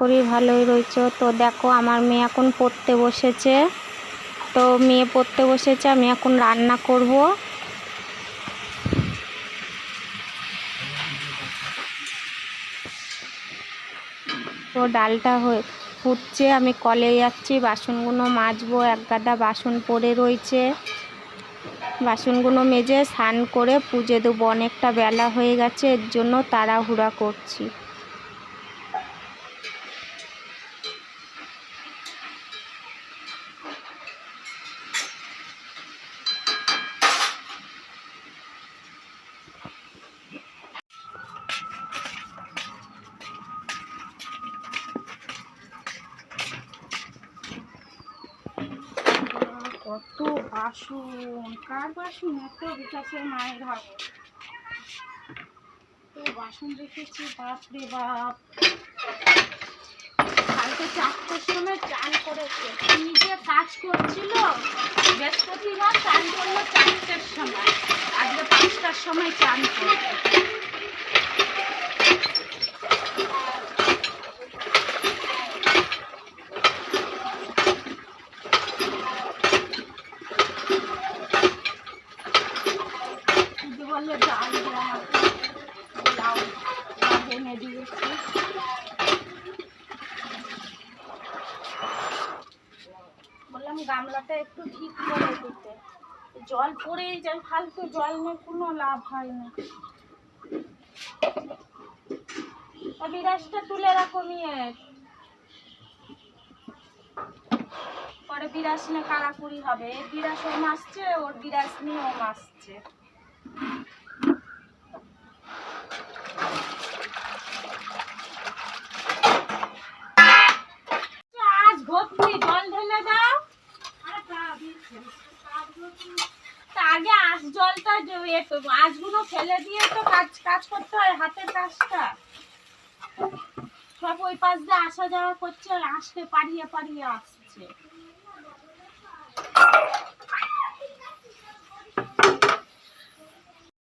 করি ভালোই রয়েছে। তো দেখো আমার মেয়ে এখন পড়তে বসেছে, আমি এখন রান্না করব। তো ডালটা ফুটছে, আমি কলে যাচ্ছি, বাসনগুলো মাজবো। এক গাদা বাসন পড়ে রয়েছে, বাসনগুলো মেজে স্নান করে পুজো দেবো। অনেকটা বেলা হয়ে গেছে, এর জন্য তাড়াহুড়া করছি। কত বাসন, কার বাসন? এত বিকাশের মায়ের ভাবো, তো বাসন রেখেছি, বাপরে বাপ। কালকে 4টার সময় চান করেছে, কি যে কাজ করছিল। বৃহস্পতিবার চান করলো 4টার সময়, আজকে 5টার সময় চান করবে। বললো ডাল লাউ ভেঙে দিয়েছি। বললাম গামলাটা একটু ঠিক করে দিতে, জল পড়েই যায়, ফালতু জল নিয়ে কোনো লাভ হয় না। বিরাজটা তুলে রাখো নিয়ে, পরে বিরাজ নিয়ে কাড়াকুড়ি হবে। এই বিরাজ ও মাসছে, ওর বিরাজ নিয়ে ও মাসছে। আজ ভর্তি জল ঢেলে দাও। আগে আঁশ জলটা আঁশগুলো ফেলে দিয়ে তো কাজ করতে হয়, হাতের কাজটা। সব ওই পাশ দিয়ে আসা যাওয়া করছে, আঁশকে পাড়িয়ে পাড়িয়ে আসছে।